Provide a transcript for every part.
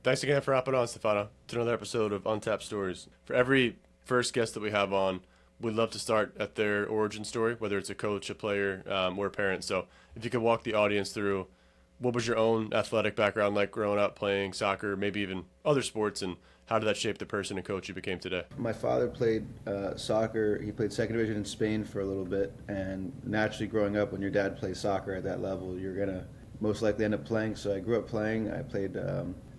Thanks again for hopping on, Stefano, to another episode of Untapped Stories. For every first guest that we have on, we'd love to start at their origin story, whether it's a coach, a player, or a parent. So if you could walk the audience through what was your own athletic background like growing up playing soccer, maybe even other sports, and how did that shape the person and coach you became today? My father played soccer. He played second division in Spain for a little bit, and naturally growing up, when your dad plays soccer at that level, you're going to most likely end up playing. So I grew up playing. I played,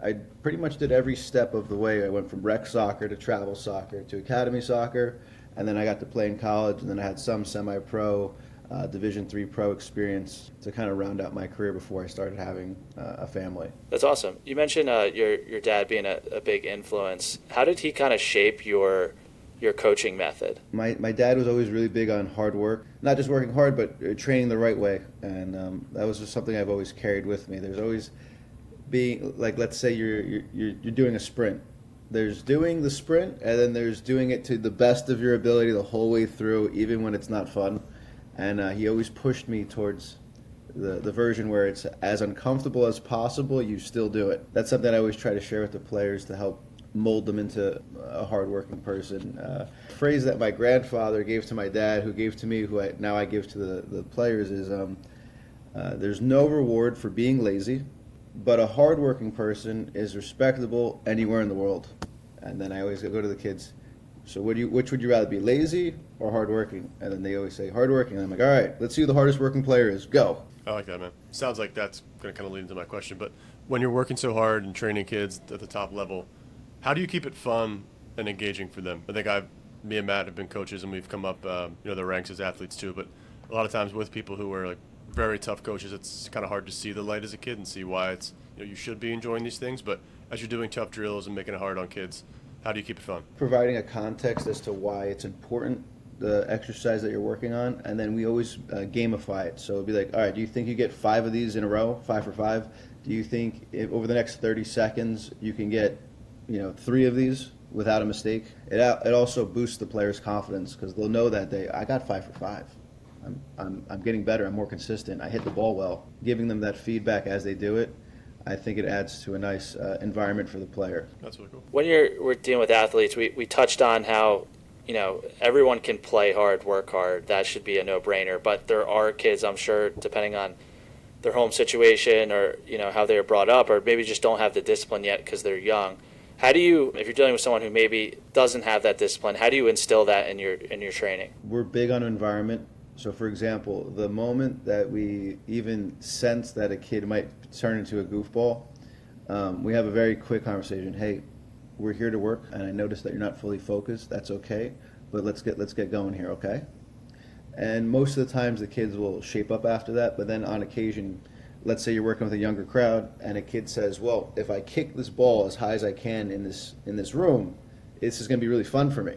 I pretty much did every step of the way. I went from rec soccer to travel soccer to academy soccer, and then I got to play in college, and then I had some semi-pro, Division III pro experience to kind of round out my career before I started having a family. That's awesome. You mentioned your dad being a big influence. How did he kind of shape your coaching method? My dad was always really big on hard work, not just working hard, but training the right way, and that was just something I've always carried with me. There's always being, like, let's say you're doing a sprint. There's doing the sprint, and then there's doing it to the best of your ability the whole way through, even when it's not fun. And he always pushed me towards the version where it's as uncomfortable as possible, you still do it. That's something I always try to share with the players to help mold them into a hardworking person. Phrase that my grandfather gave to my dad, who gave to me, who I give to the players, is there's no reward for being lazy, but a hardworking person is respectable anywhere in the world. And then I always go to the kids, so which would you rather be, lazy or hardworking? And then they always say hardworking. And I'm like, all right, let's see who the hardest working player is. Go. I like that, man. Sounds like that's going to kind of lead into my question. But when you're working so hard and training kids at the top level, how do you keep it fun and engaging for them? I think me and Matt have been coaches, and we've come up, the ranks as athletes too. But a lot of times with people who are like very tough coaches, it's kind of hard to see the light as a kid and see why it's you should be enjoying these things. But as you're doing tough drills and making it hard on kids, how do you keep it fun? Providing a context as to why it's important, the exercise that you're working on, and then we always gamify it. So it'd be like, all right, do you think you get 5 of these in a row, 5 for 5? Do you think over the next 30 seconds you can get 3 of these without a mistake? It also boosts the player's confidence, because they'll know that I got 5 for 5. I'm getting better. I'm more consistent. I hit the ball well. Giving them that feedback as they do it, I think it adds to a nice environment for the player. That's really cool. When we're dealing with athletes, we touched on how everyone can play hard, work hard. That should be a no-brainer. But there are kids, I'm sure, depending on their home situation or how they were brought up, or maybe just don't have the discipline yet because they're young. How do you, if you're dealing with someone who maybe doesn't have that discipline, how do you instill that in your training? We're big on environment. So, for example, the moment that we even sense that a kid might turn into a goofball, we have a very quick conversation. Hey, we're here to work, and I noticed that you're not fully focused. That's okay, but let's get going here, okay? And most of the times the kids will shape up after that, but then on occasion, let's say you're working with a younger crowd, and a kid says, well, if I kick this ball as high as I can in this room, this is going to be really fun for me.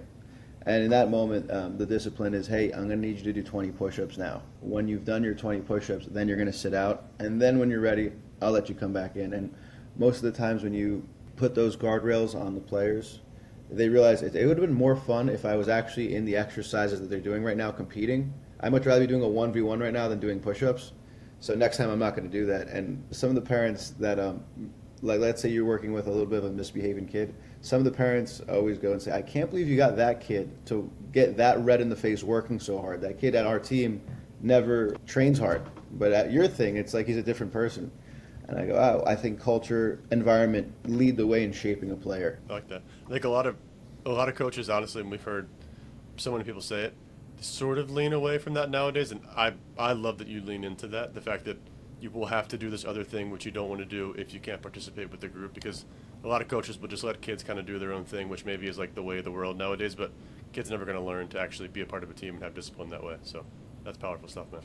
And in that moment, the discipline is, hey, I'm going to need you to do 20 push-ups now. When you've done your 20 push-ups, then you're going to sit out. And then when you're ready, I'll let you come back in. And most of the times when you put those guardrails on the players, they realize it would have been more fun if I was actually in the exercises that they're doing right now competing. I'd much rather be doing a 1v1 right now than doing push-ups. So next time I'm not going to do that. And some of the parents that, like let's say you're working with a little bit of a misbehaving kid, some of the parents always go and say, I can't believe you got that kid to get that red in the face working so hard. That kid at our team never trains hard. But at your thing, it's like he's a different person. And I go, oh, I think culture, environment lead the way in shaping a player. I like that. I think a lot of coaches, honestly, and we've heard so many people say it, sort of lean away from that nowadays. And I love that you lean into that, the fact that you will have to do this other thing which you don't want to do if you can't participate with the group, because a lot of coaches will just let kids kind of do their own thing, which maybe is like the way of the world nowadays, but kids never going to learn to actually be a part of a team and have discipline that way. So that's powerful stuff, man.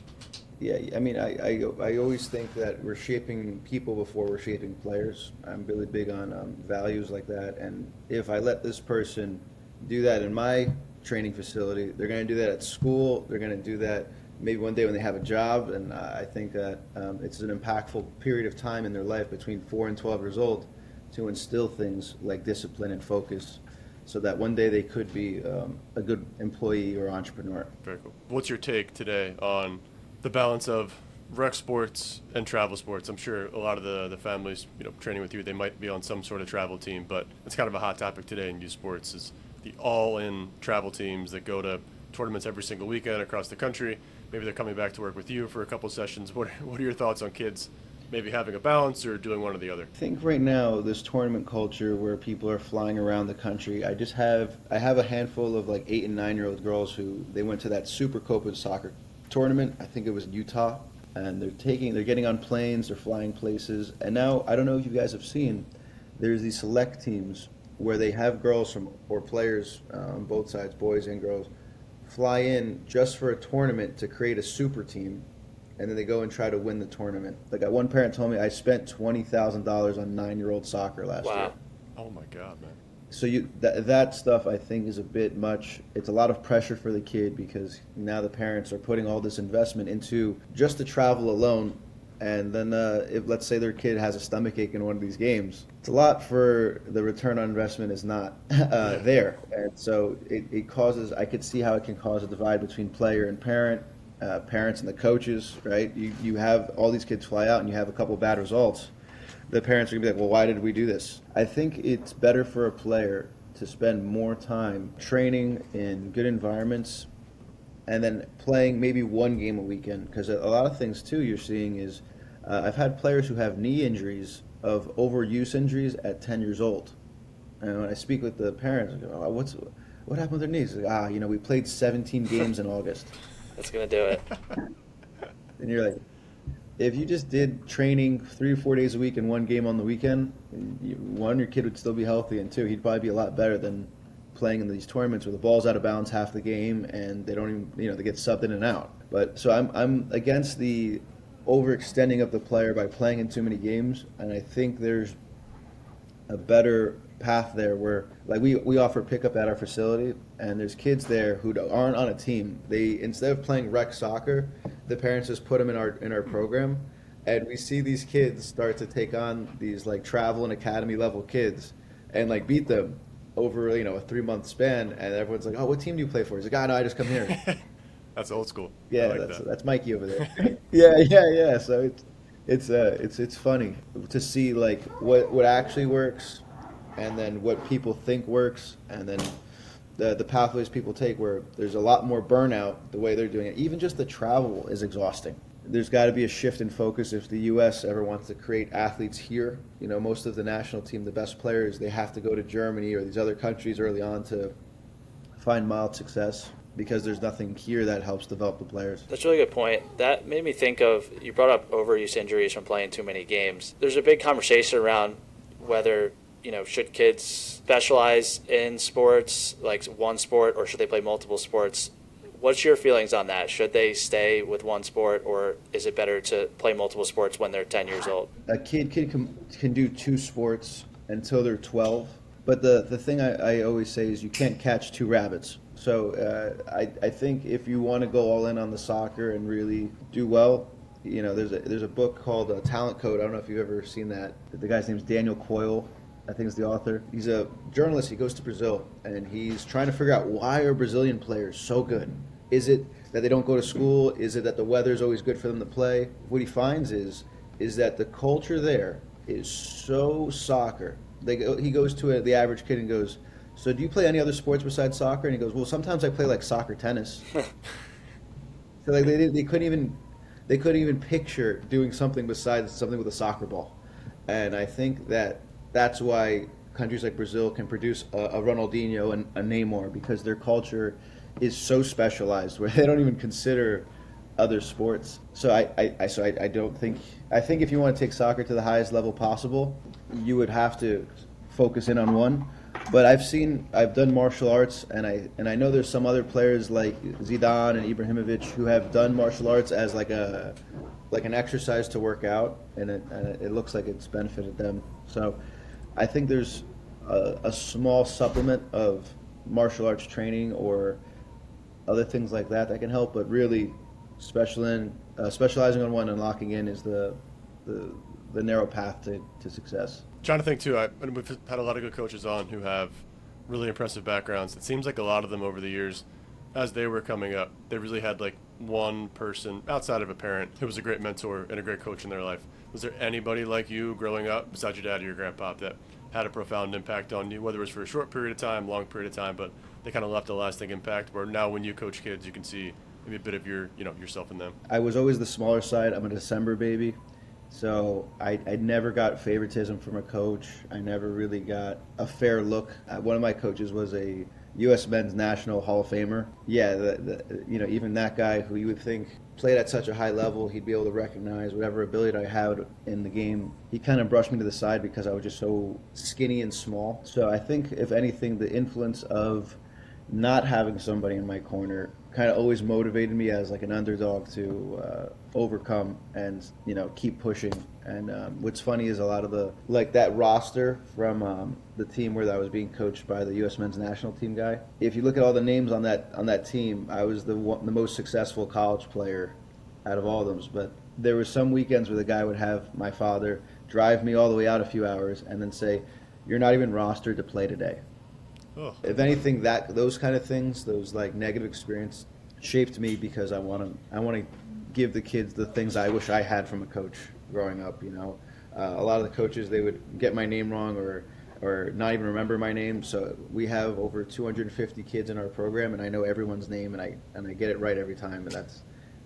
Yeah, I mean, I always think that we're shaping people before we're shaping players. I'm really big on values like that, and if I let this person do that in my training facility, they're going to do that at school, they're going to do that maybe one day when they have a job, and I think that it's an impactful period of time in their life between 4 and 12 years old to instill things like discipline and focus so that one day they could be a good employee or entrepreneur. Very cool. What's your take today on the balance of rec sports and travel sports. I'm sure a lot of the families, training with you, they might be on some sort of travel team, but it's kind of a hot topic today in youth sports is the all-in travel teams that go to tournaments every single weekend across the country. Maybe they're coming back to work with you for a couple sessions. What are your thoughts on kids maybe having a balance or doing one or the other? I think right now this tournament culture where people are flying around the country, I have a handful of like 8 and 9-year-old girls who they went to that Super Copa soccer tournament. I think it was in Utah, and they're getting on planes, they're flying places, and now I don't know if you guys have seen, there's these select teams where they have girls or players on both sides, boys and girls, fly in just for a tournament to create a super team, and then they go and try to win the tournament. Like one parent told me, I spent $20,000 on 9-year-old soccer last year. Oh my God, man. So that stuff I think is a bit much. It's a lot of pressure for the kid because now the parents are putting all this investment into just the travel alone, and then if let's say their kid has a stomachache in one of these games, it's a lot for the return on investment is not there, and so it causes. I could see how it can cause a divide between player and parent. Parents and the coaches, right? You have all these kids fly out and you have a couple bad results. The parents are going to be like, well, why did we do this? I think it's better for a player to spend more time training in good environments and then playing maybe one game a weekend. Because a lot of things, too, you're seeing is I've had players who have knee injuries of overuse injuries at 10 years old. And when I speak with the parents, I go, oh, what happened with their knees? Like, we played 17 games in August. That's going to do it. And you're like, if you just did training 3 or 4 days a week and one game on the weekend, one, your kid would still be healthy, and two, he'd probably be a lot better than playing in these tournaments where the ball's out of bounds half the game and they don't even, they get subbed in and out. But so I'm against the overextending of the player by playing in too many games, and I think there's a better path there where like we offer pickup at our facility, and there's kids there who aren't on a team. They, instead of playing rec soccer, the parents just put them in our program, and we see these kids start to take on these like travel and academy level kids and like beat them over a 3-month span, and everyone's like, oh, what team do you play for? He's like, oh, no, I just come here. That's old school. Yeah, like that's Mikey over there. yeah. So it's funny to see like what actually works, and then what people think works, and then the pathways people take where there's a lot more burnout the way they're doing it. Even just the travel is exhausting. There's got to be a shift in focus if the U.S. ever wants to create athletes here. Most of the national team, the best players, they have to go to Germany or these other countries early on to find mild success, because there's nothing here that helps develop the players. That's a really good point. That made me think of, you brought up overuse injuries from playing too many games. There's a big conversation around whether, should kids specialize in sports, like one sport, or should they play multiple sports? What's your feelings on that? Should they stay with one sport, or is it better to play multiple sports when they're 10 years old? A kid can do 2 sports until they're 12, but the thing I always say is you can't catch 2 rabbits. So I think if you want to go all in on the soccer and really do well, there's a book called Talent Code. I don't know if you've ever seen that. The guy's name's Daniel Coyle, I think is the author. He's a journalist. He goes to Brazil, and he's trying to figure out, why are Brazilian players so good? Is it that they don't go to school? Is it that the weather is always good for them to play? What he finds is that the culture there is so soccer. He goes to the average kid and goes, so do you play any other sports besides soccer? And he goes, well, sometimes I play like soccer tennis. So like they couldn't even picture doing something besides something with a soccer ball. And I think that's why countries like Brazil can produce a Ronaldinho and a Neymar, because their culture is so specialized where they don't even consider other sports. So I think if you want to take soccer to the highest level possible, you would have to focus in on one. But I've done martial arts, and I know there's some other players like Zidane and Ibrahimovic who have done martial arts as like an exercise to work out, and it looks like it's benefited them. So I think there's a small supplement of martial arts training or other things like that can help, but really specializing on one and locking in is the narrow path to success. Trying to think too, and we've had a lot of good coaches on who have really impressive backgrounds. It seems like a lot of them over the years, as they were coming up, they really had like one person outside of a parent who was a great mentor and a great coach in their life. Was there anybody like you growing up, besides your dad or your grandpa, that had a profound impact on you, whether it was for a short period of time, long period of time, but they kind of left a lasting impact, where now when you coach kids, you can see maybe a bit of your, yourself in them? I was always the smaller side. I'm a December baby. So I never got favoritism from a coach. I never really got a fair look. One of my coaches was a U.S. Men's National Hall of Famer. Yeah, even that guy who you would think played at such a high level, he'd be able to recognize whatever ability I had in the game. He kind of brushed me to the side because I was just so skinny and small. So I think, if anything, the influence of not having somebody in my corner kind of always motivated me as like an underdog to overcome and keep pushing. And what's funny is a lot of that roster from the team where I was being coached by the U.S. Men's National Team guy. If you look at all the names on that team, I was the most successful college player out of all of them. But there were some weekends where the guy would have my father drive me all the way out a few hours and then say, "You're not even rostered to play today." Oh. If anything, those kind of things, those like negative experience, shaped me because I want to give the kids the things I wish I had from a coach growing up. A lot of the coaches, they would get my name wrong or not even remember my name. So we have over 250 kids in our program, and I know everyone's name, and I get it right every time. And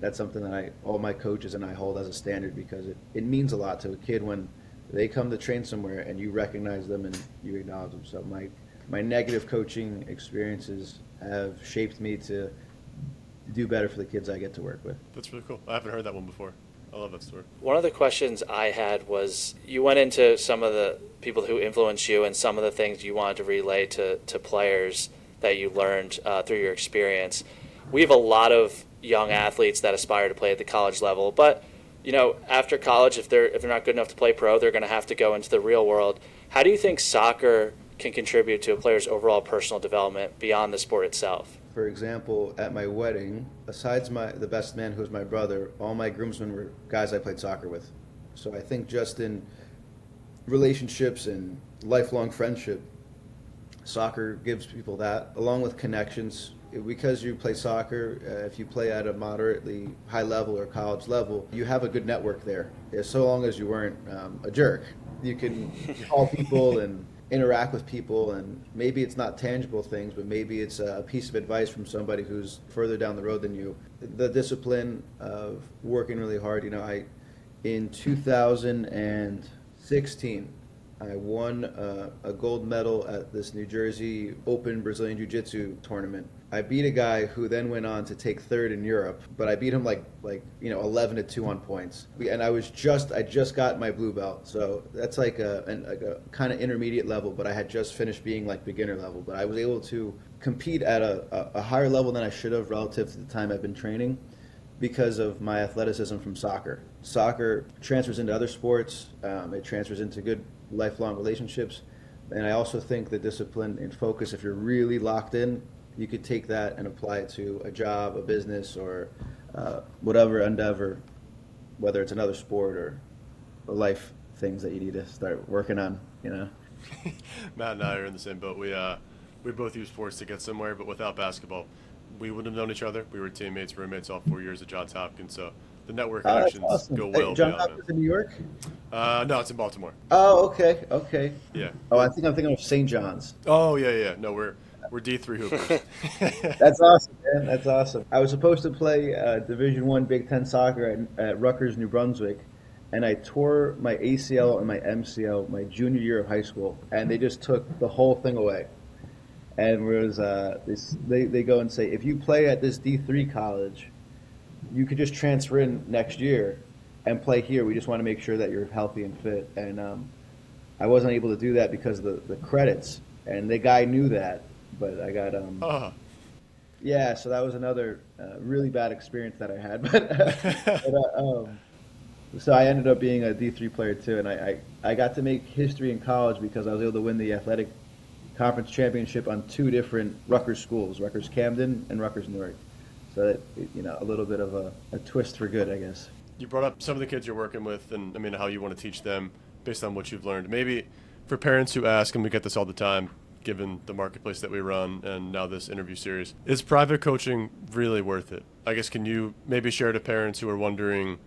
that's something that all my coaches and I hold as a standard, because it means a lot to a kid when they come to train somewhere and you recognize them and you acknowledge them. So my negative coaching experiences have shaped me to do better for the kids I get to work with. That's really cool. I haven't heard that one before. I love that story. One of the questions I had was, you went into some of the people who influenced you and some of the things you wanted to relay to players that you learned through your experience. We have a lot of young athletes that aspire to play at the college level, but after college, if they're not good enough to play pro, they're going to have to go into the real world. How do you think soccer can contribute to a player's overall personal development beyond the sport itself? For example, at my wedding, besides the best man, who was my brother, all my groomsmen were guys I played soccer with. So I think just in relationships and lifelong friendship, soccer gives people that, along with connections. Because you play soccer, if you play at a moderately high level or college level, you have a good network there. So long as you weren't a jerk, you can call people and interact with people, and maybe it's not tangible things, but maybe it's a piece of advice from somebody who's further down the road than you. The discipline of working really hard. In 2016, I won a gold medal at this New Jersey Open Brazilian Jiu-Jitsu tournament. I beat a guy who then went on to take third in Europe, but I beat him 11-2 on points. And I just got my blue belt, so that's like a kind of intermediate level, but I had just finished being like beginner level. But I was able to compete at a higher level than I should have relative to the time I've been training, because of my athleticism from soccer. Soccer transfers into other sports. It transfers into good lifelong relationships. And I also think the discipline and focus, if you're really locked in, you could take that and apply it to a job, a business, or whatever endeavor, whether it's another sport or life things that you need to start working on, Matt and I are in the same boat. We both use sports to get somewhere, but without basketball, we wouldn't have known each other. We were teammates, roommates all 4 years at Johns Hopkins, so the network connections awesome. go well John beyond Hopkins in New York? No, it's in Baltimore. Oh, okay. Yeah. Oh, I think I'm thinking of St. John's. Oh, yeah. No, we're D3 Hoopers. That's awesome, man. That's awesome. I was supposed to play Division I Big Ten soccer at Rutgers, New Brunswick, and I tore my ACL and my MCL my junior year of high school, and they just took the whole thing away. And they go and say, if you play at this D3 college, you could just transfer in next year and play here. We just want to make sure that you're healthy and fit. And I wasn't able to do that because of the credits, and the guy knew that. But I got yeah. So that was another really bad experience that I had. So I ended up being a D3 player too, and I got to make history in college because I was able to win the athletic conference championship on two different Rutgers schools, Rutgers Camden and Rutgers Newark. So that, a little bit of a twist for good, I guess. You brought up some of the kids you're working with, and how you want to teach them based on what you've learned. Maybe for parents who ask, and we get this all the time, given the marketplace that we run and now this interview series. Is private coaching really worth it? I guess, can you maybe share to parents who are wondering,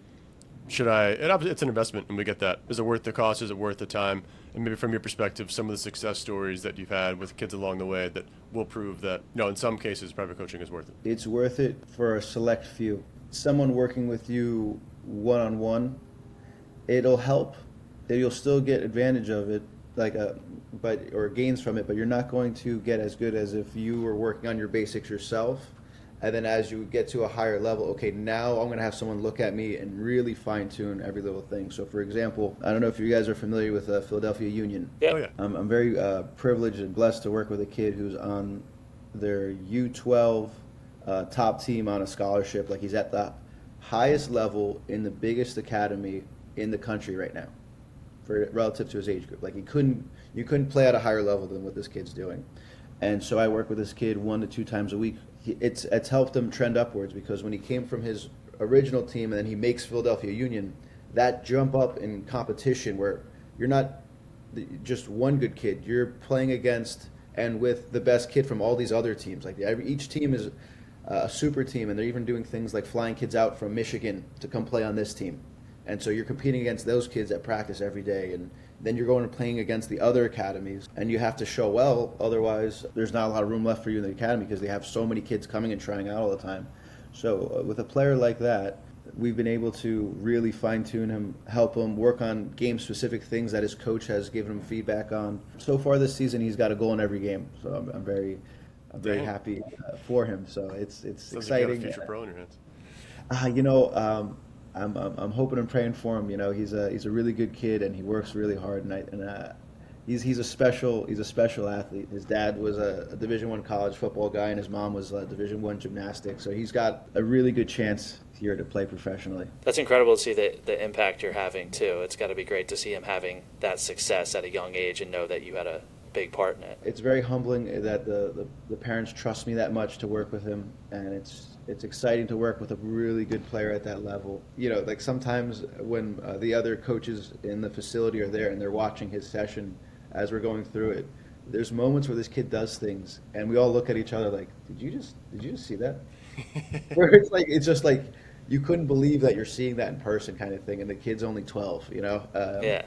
it's an investment and we get that. Is it worth the cost? Is it worth the time? And maybe from your perspective, some of the success stories that you've had with kids along the way that will prove that, in some cases, private coaching is worth it. It's worth it for a select few. Someone working with you one-on-one, it'll help. You'll still get advantage of it, or gains from it, but you're not going to get as good as if you were working on your basics yourself. And then as you get to a higher level, okay, now I'm going to have someone look at me and really fine tune every little thing. So for example, I don't know if you guys are familiar with Philadelphia Union. Yeah. Oh, yeah. I'm very privileged and blessed to work with a kid who's on their U12 top team on a scholarship. Like, he's at the highest level in the biggest academy in the country right now, relative to his age group. Like, you couldn't play at a higher level than what this kid's doing. And so I work with this kid 1 to 2 times a week. It's helped him trend upwards, because when he came from his original team and then he makes Philadelphia Union, that jump up in competition where you're not just one good kid, you're playing against and with the best kid from all these other teams. Like, each team is a super team, and they're even doing things like flying kids out from Michigan to come play on this team. And so you're competing against those kids at practice every day, and then you're going and playing against the other academies, and you have to show well, otherwise there's not a lot of room left for you in the academy, because they have so many kids coming and trying out all the time. So with a player like that, we've been able to really fine-tune him, help him work on game-specific things that his coach has given him feedback on. So far this season, he's got a goal in every game, so I'm very happy for him. So it's Sounds exciting. like you got a future pro in your hands. I'm hoping and praying for him. He's a really good kid, and he works really hard. And he's a special athlete. His dad was a Division I college football guy, and his mom was Division I gymnastics. So he's got a really good chance here to play professionally. That's incredible to see the impact you're having too. It's got to be great to see him having that success at a young age and know that you had a big part in it. It's very humbling that the parents trust me that much to work with him, and it's exciting to work with a really good player at that level. Like, sometimes when the other coaches in the facility are there and they're watching his session as we're going through it, there's moments where this kid does things and we all look at each other like, did you just see that? Where it's just like you couldn't believe that you're seeing that in person, kind of thing, and the kid's only 12. Yeah.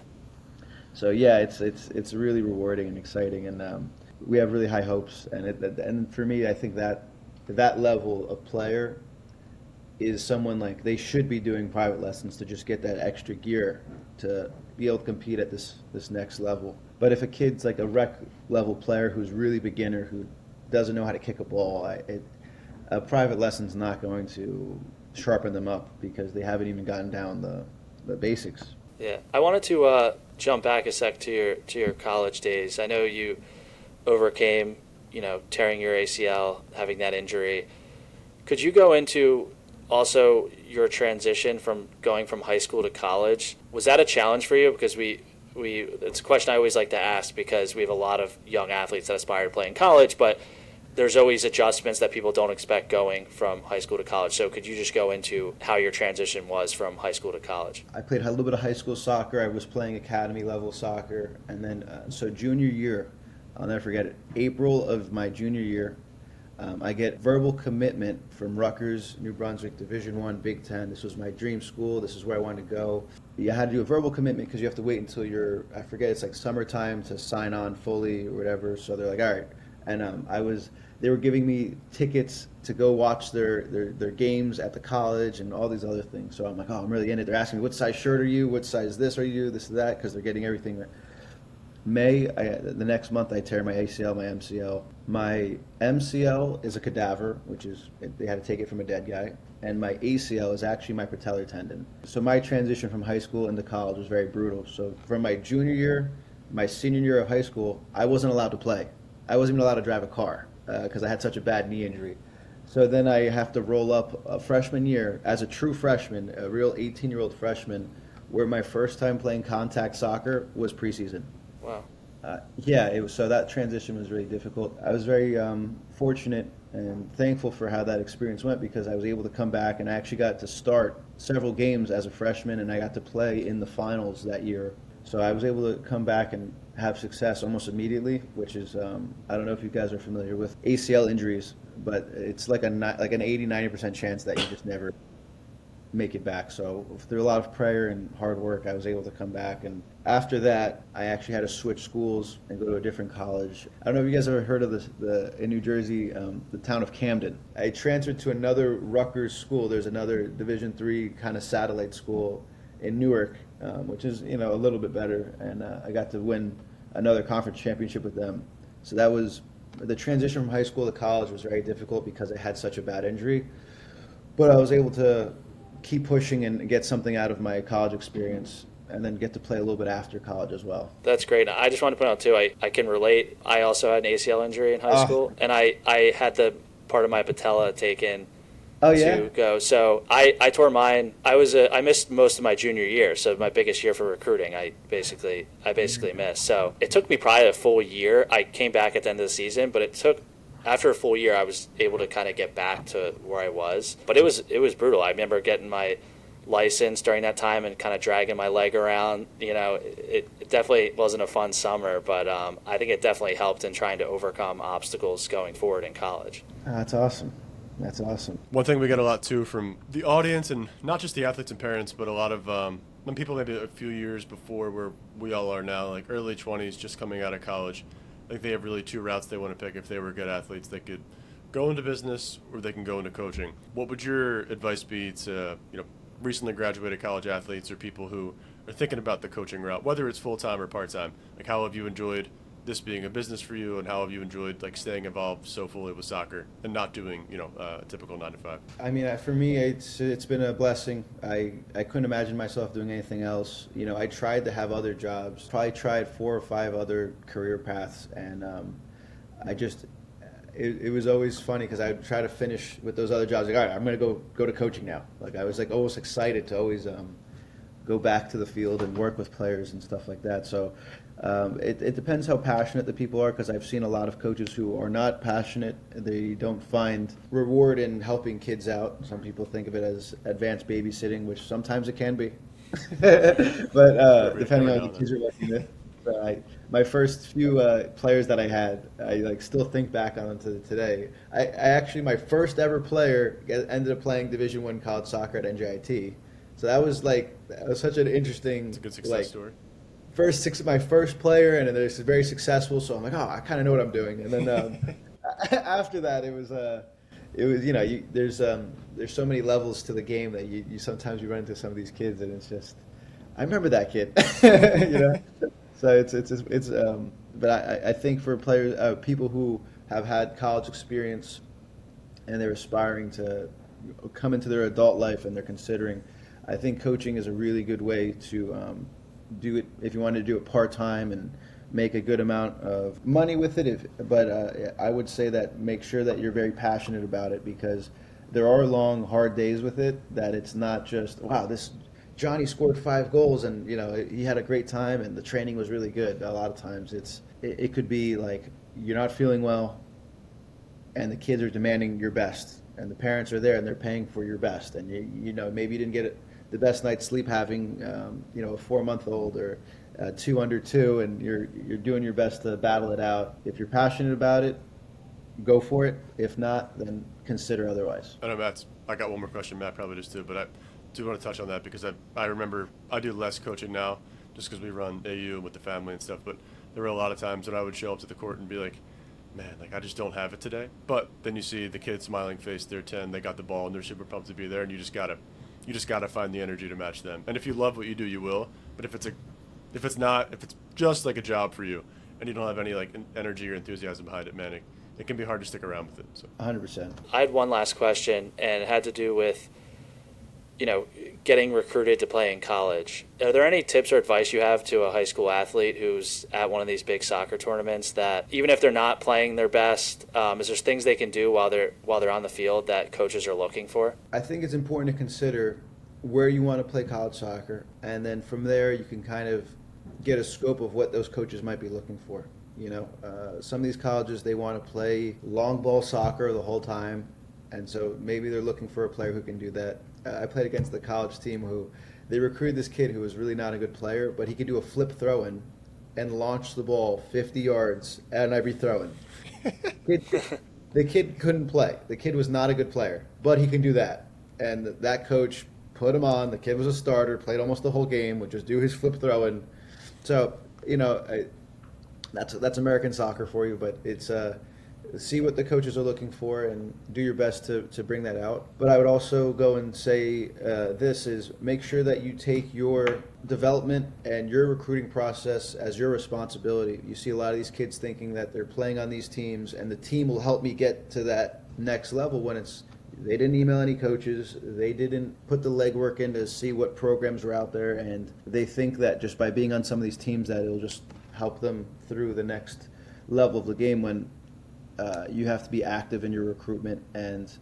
So yeah, it's really rewarding and exciting, and we have really high hopes. And for me, I think that level of player is someone, like, they should be doing private lessons to just get that extra gear to be able to compete at this next level. But if a kid's like a rec level player who's really beginner, who doesn't know how to kick a ball, a private lesson's not going to sharpen them up, because they haven't even gotten down the basics. Yeah, I wanted to jump back a sec to your college days. I know you overcame, tearing your ACL, having that injury. Could you go into also your transition from going from high school to college? Was that a challenge for you? Because it's a question I always like to ask, because we have a lot of young athletes that aspire to play in college, but there's always adjustments that people don't expect going from high school to college. So could you just go into how your transition was from high school to college? I played a little bit of high school soccer. I was playing academy level soccer. And then, so junior year, I'll never forget it, April of my junior year, I get verbal commitment from Rutgers, New Brunswick, Division I, Big Ten. This was my dream school. This is where I wanted to go. You had to do a verbal commitment because you have to wait until I forget, it's like summertime to sign on fully or whatever. So they're like, all right. And they were giving me tickets to go watch their games at the college and all these other things. So I'm like, oh, I'm really in it. They're asking me, what size shirt are you? What size this are you? This and that, because they're getting everything. The next month I tear my ACL, my MCL. My MCL is a cadaver, which is, they had to take it from a dead guy. And my ACL is actually my patellar tendon. So my transition from high school into college was very brutal. So from my junior year, my senior year of high school, I wasn't allowed to play. I wasn't even allowed to drive a car because I had such a bad knee injury. So then I have to roll up a freshman year as a true freshman, a real 18-year-old freshman, where my first time playing contact soccer was preseason. Wow. So that transition was really difficult. I was very fortunate and thankful for how that experience went, because I was able to come back and I actually got to start several games as a freshman, and I got to play in the finals that year. So I was able to come back and have success almost immediately, which is, I don't know if you guys are familiar with ACL injuries, but it's like an 80-90% chance that you just never make it back. So through a lot of prayer and hard work, I was able to come back. And after that, I actually had to switch schools and go to a different college. I don't know if you guys ever heard of in New Jersey, the town of Camden. I transferred to another Rutgers school. There's another Division III kind of satellite school in Newark, which is, a little bit better. And I got to win another conference championship with them. So that was, the transition from high school to college was very difficult because I had such a bad injury. But I was able to keep pushing and get something out of my college experience, and then get to play a little bit after college as well. That's great. I just want to point out, too, I can relate. I also had an ACL injury in high school, and I had the part of my patella taken to go. So I tore mine. I missed most of my junior year, so my biggest year for recruiting, I basically missed. So it took me probably a full year. I came back at the end of the season, but after a full year, I was able to kind of get back to where I was. But it was brutal. I remember getting my license during that time and kind of dragging my leg around. It definitely wasn't a fun summer, but I think it definitely helped in trying to overcome obstacles going forward in college. That's awesome. That's awesome. One thing we get a lot too from the audience, and not just the athletes and parents, but a lot of when people maybe a few years before where we all are now, like early 20s, just coming out of college. I think they have really two routes they want to pick. If they were good athletes, they could go into business or they can go into coaching. What would your advice be to recently graduated college athletes or people who are thinking about the coaching route, whether it's full-time or part-time? Like, how have you enjoyed this being a business for you, and how have you enjoyed staying involved so fully with soccer and not doing a typical 9 to 5? I mean, for me, it's been a blessing. I couldn't imagine myself doing anything else. I tried to have other jobs, probably tried 4 or 5 other career paths, and it was always funny because I would try to finish with those other jobs. Like, all right, I'm going to go to coaching now. Like, I was almost excited to always go back to the field and work with players and stuff like that. So it depends how passionate the people are, because I've seen a lot of coaches who are not passionate. They don't find reward in helping kids out. Some people think of it as advanced babysitting, which sometimes it can be. But depending on the kids you're working with. My first few players that I had, I still think back on to today. I actually, my first ever player ended up playing Division I college soccer at NJIT. So that was such an interesting. It's a good success story. My first player, and it's very successful. So I'm like, I kind of know what I'm doing. And then after that, it was there's so many levels to the game that you sometimes you run into some of these kids, and it's just, I remember that kid, So but I think for players, people who have had college experience and they're aspiring to come into their adult life and they're considering, I think coaching is a really good way to do it if you want to do it part-time and make a good amount of money with it. But I would say that make sure that you're very passionate about it, because there are long, hard days with it, that it's not just, wow, this Johnny scored 5 goals and he had a great time and the training was really good. A lot of times it could be like you're not feeling well and the kids are demanding your best, and the parents are there and they're paying for your best, and maybe you didn't get the best night's sleep having a 4-month-old or 2 under 2, and you're doing your best to battle it out. If you're passionate about it, go for it. If not, then consider otherwise. I know I got one more question. Matt probably just did, but I do want to touch on that because I remember I do less coaching now just because we run AU with the family and stuff, but there were a lot of times when I would show up to the court and be like, man, I just don't have it today. But then you see the kid smiling face, they're 10, they got the ball and they're super pumped to be there, and you just gotta find the energy to match them. And if you love what you do, you will. But if it's just like a job for you and you don't have any energy or enthusiasm behind it, man, it can be hard to stick around with it. So 100%. I had one last question, and it had to do with getting recruited to play in college. Are there any tips or advice you have to a high school athlete who's at one of these big soccer tournaments that, even if they're not playing their best, is there things they can do while they're on the field that coaches are looking for? I think it's important to consider where you want to play college soccer, and then from there you can kind of get a scope of what those coaches might be looking for. Some of these colleges, they want to play long ball soccer the whole time, and so maybe they're looking for a player who can do that. I played against the college team who They recruited this kid who was really not a good player, but he could do a flip throw-in and launch the ball 50 yards on every throw-in. The kid couldn't play. The kid was not a good player, but he can do that. And that coach put him on. The kid was a starter, played almost the whole game, would just do his flip throw-in. So, that's American soccer for you, but it's see what the coaches are looking for and do your best to bring that out. But I would also go and say this is make sure that you take your development and your recruiting process as your responsibility. You see a lot of these kids thinking that they're playing on these teams and the team will help me get to that next level when they didn't email any coaches, they didn't put the legwork in to see what programs were out there, and they think that just by being on some of these teams that it'll just help them through the next level of the game when you have to be active in your recruitment and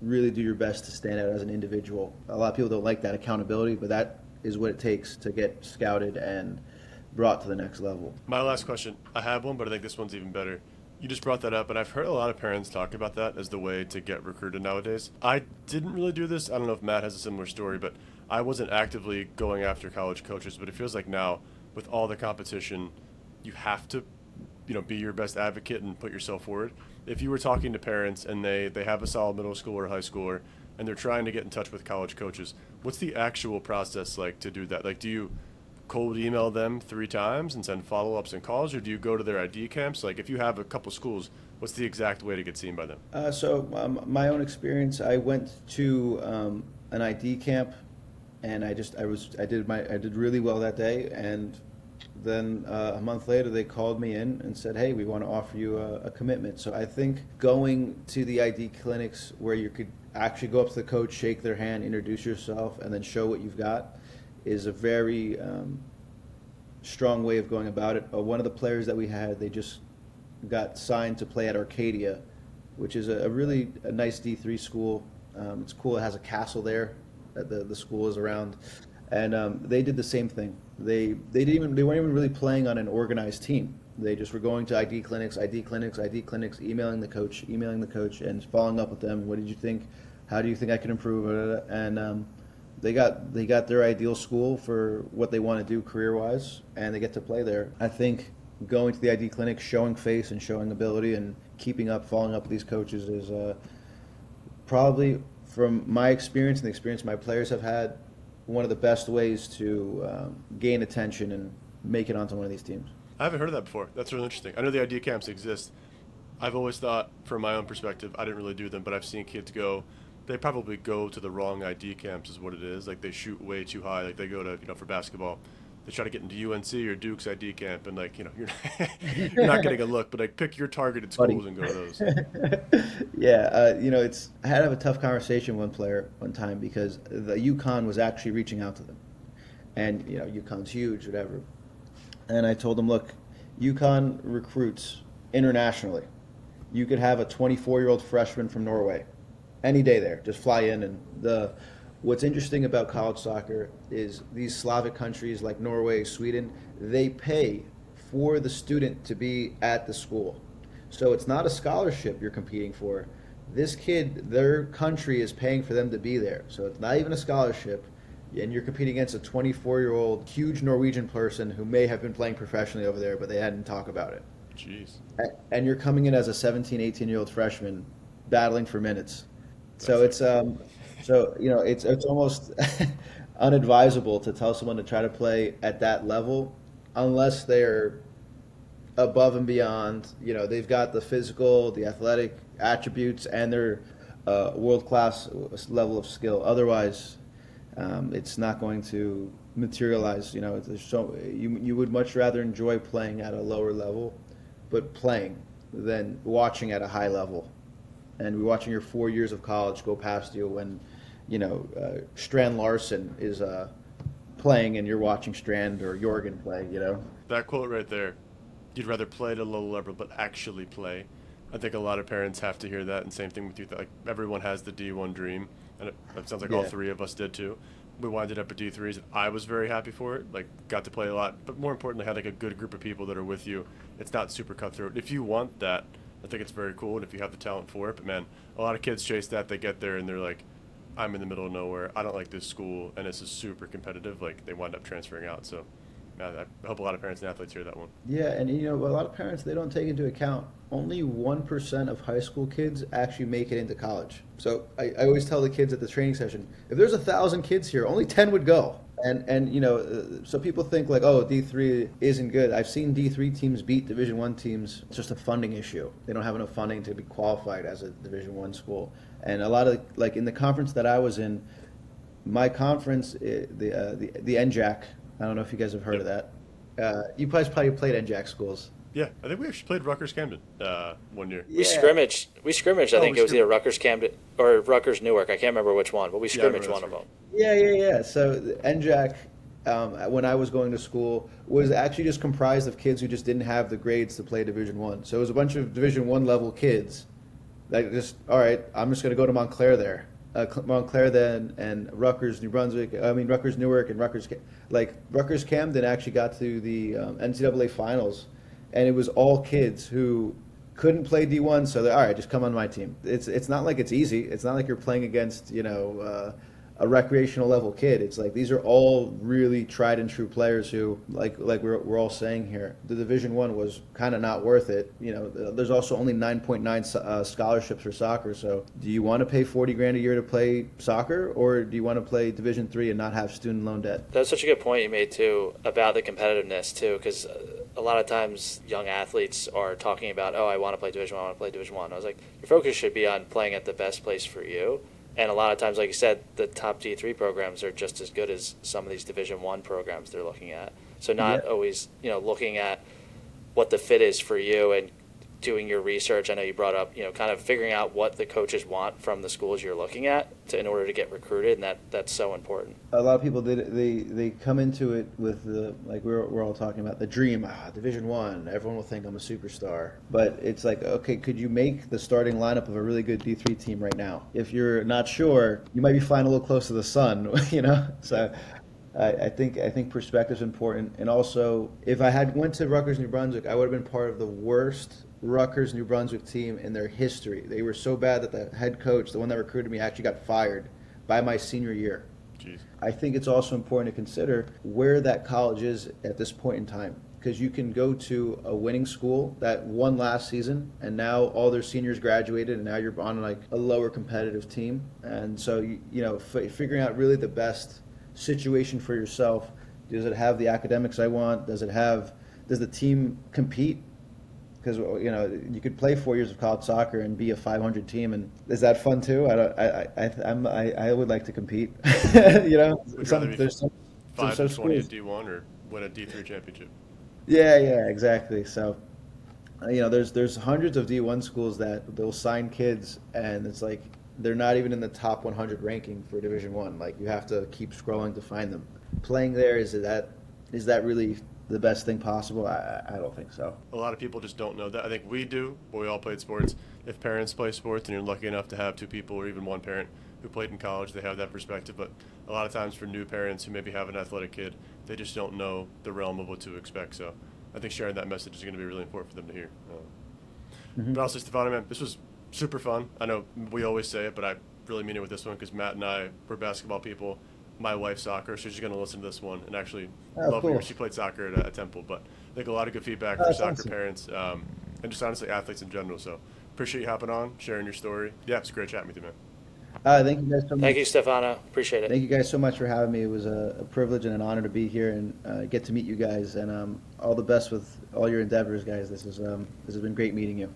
really do your best to stand out as an individual. A lot of people don't like that accountability, but that is what it takes to get scouted and brought to the next level. My last question, I have one, but I think this one's even better. You just brought that up, and I've heard a lot of parents talk about that as the way to get recruited nowadays. I didn't really do this. I don't know if Matt has a similar story, but I wasn't actively going after college coaches, but it feels like now with all the competition, you have to be your best advocate and put yourself forward. If you were talking to parents and they have a solid middle school or high schooler and they're trying to get in touch with college coaches, what's the actual process like to do that? Like, do you cold email them 3 times and send follow-ups and calls, or do you go to their ID camps? Like, if you have a couple schools, what's the exact way to get seen by them? My own experience, I went to an ID camp and I did really well that day, and then a month later they called me in and said, hey, we want to offer you a commitment. So I think going to the ID clinics where you could actually go up to the coach, shake their hand, introduce yourself, and then show what you've got is a very strong way of going about it. One of the players that we had, they just got signed to play at Arcadia, which is a really nice D3 school. It's cool. It has a castle there that the school is around. And they did the same thing. They weren't even really playing on an organized team. They just were going to ID clinics, emailing the coach, and following up with them. What did you think? How do you think I can improve? And they got their ideal school for what they want to do career-wise, and they get to play there. I think going to the ID clinic, showing face and showing ability, and following up with these coaches is probably, from my experience and the experience my players have had, one of the best ways to gain attention and make it onto one of these teams. I haven't heard of that before. That's really interesting. I know the idea camps exist. I've always thought, from my own perspective, I didn't really do them, but I've seen kids go. They probably go to the wrong ID camps is what it is. Like, they shoot way too high. Like, they go to, for basketball, they try to get into UNC or Duke's ID camp, and you're not getting a look, but pick your targeted schools and go to those. Yeah, I had to have a tough conversation with one player one time because the UConn was actually reaching out to them, and UConn's huge, whatever. And I told him, look, UConn recruits internationally. You could have a 24-year-old freshman from Norway any day there, just fly in. And what's interesting about college soccer is these Slavic countries like Norway, Sweden, they pay for the student to be at the school. So it's not a scholarship you're competing for. This kid, their country is paying for them to be there. So it's not even a scholarship. And you're competing against a 24-year-old huge Norwegian person who may have been playing professionally over there, but they hadn't talked about it. Jeez. And you're coming in as a 17, 18-year-old freshman battling for minutes. So it's it's almost unadvisable to tell someone to try to play at that level unless they're above and beyond. They've got the physical, the athletic attributes, and they're world-class level of skill. Otherwise, it's not going to materialize. You would much rather enjoy playing at a lower level, but playing than watching at a high level. And watching your 4 years of college go past you when, Strand Larson is playing and you're watching Strand or Jorgen play, That quote right there, you'd rather play at a low level but actually play. I think a lot of parents have to hear that, and same thing with you. Like, everyone has the D1 dream, and it sounds like all 3 of us did too. We winded up at D3s, and I was very happy for it. Got to play a lot, but more importantly, had a good group of people that are with you. It's not super cutthroat. If you want that, I think it's very cool, and if you have the talent for it. But man, a lot of kids chase that. They get there and they're like, I'm in the middle of nowhere, I don't like this school, and this is super competitive, like they wind up transferring out. So I hope a lot of parents and athletes hear that one. Yeah, and a lot of parents, they don't take into account only 1% of high school kids actually make it into college. So I always tell the kids at the training session, if there's 1,000 kids here, only 10 would go. So people think like, oh, D3 isn't good. I've seen D3 teams beat Division One teams. It's just a funding issue. They don't have enough funding to be qualified as a Division One school. And a lot of, like in the conference that I was in, my conference, the NJAC, I don't know if you guys have heard of that. You guys probably played NJAC schools. Yeah, I think we actually played Rutgers Camden one year. We scrimmaged. I think we it was either Rutgers Camden or Rutgers Newark. I can't remember which one, but we scrimmaged one of them. Yeah. So the NJAC, when I was going to school, was actually just comprised of kids who just didn't have the grades to play Division One. So it was a bunch of Division One level kids that just, all right, I'm just going to go to Montclair there. Montclair then and Rutgers Newark and Rutgers Camden actually got to the NCAA finals, and it was all kids who couldn't play D1, so they're all right, just come on my team. It's not like it's easy. It's not like you're playing against a recreational level kid. It's like these are all really tried and true players who, like we're all saying here, the Division One was kind of not worth it. There's also only 9.9 scholarships for soccer. So do you want to pay 40 grand a year to play soccer, or do you want to play Division Three and not have student loan debt? That's such a good point you made too about the competitiveness too, because a lot of times young athletes are talking about, oh, I want to play Division One, I want to play Division One. I was like, your focus should be on playing at the best place for you. And a lot of times, like you said, the top D3 programs are just as good as some of these Division One programs they're looking at. So not always, looking at what the fit is for you and doing your research. I know you brought up, kind of figuring out what the coaches want from the schools you're looking at in order to get recruited, and that's so important. A lot of people they come into it with the, like we're all talking about the dream, Division One. Everyone will think I'm a superstar, but it's like, okay, could you make the starting lineup of a really good D3 team right now? If you're not sure, you might be flying a little close to the sun, So I think perspective is important, and also if I had went to Rutgers, New Brunswick, I would have been part of the worst Rutgers, New Brunswick team in their history. They were so bad that the head coach, the one that recruited me, actually got fired by my senior year. Jeez. I think it's also important to consider where that college is at this point in time, because you can go to a winning school that won last season and now all their seniors graduated and now you're on like a lower competitive team. And so, figuring out really the best situation for yourself. Does it have the academics I want? Does the team compete? Because you could play 4 years of college soccer and be a 500 team, and is that fun too? I would like to compete. Would rather be there's some 5 and 20 at schools. D1 or win a D3 championship. Yeah, exactly. So, there's hundreds of D1 schools that they'll sign kids, and it's like they're not even in the top 100 ranking for Division One. Like you have to keep scrolling to find them. Playing there, is that really the best thing possible? I don't think so. A lot of people just don't know that. I think we do, but we all played sports. If parents play sports and you're lucky enough to have 2 people or even one parent who played in college, they have that perspective. But a lot of times for new parents who maybe have an athletic kid, they just don't know the realm of what to expect. So I think sharing that message is going to be really important for them to hear. But also, Stefano, man, this was super fun. I know we always say it, but I really mean it with this one because Matt and I, we're basketball people. My wife's soccer, so she's going to listen to this one and actually love cool. it. She played soccer at Temple, but I think a lot of good feedback for soccer awesome. parents and just honestly athletes in general. So appreciate you hopping on, sharing your story. Yeah, it's a great chatting with you, man. Thank you guys so much. Thank you, Stefano. Appreciate it. Thank you guys so much for having me. It was a privilege and an honor to be here and get to meet you guys. And all the best with all your endeavors, guys. This has been great meeting you.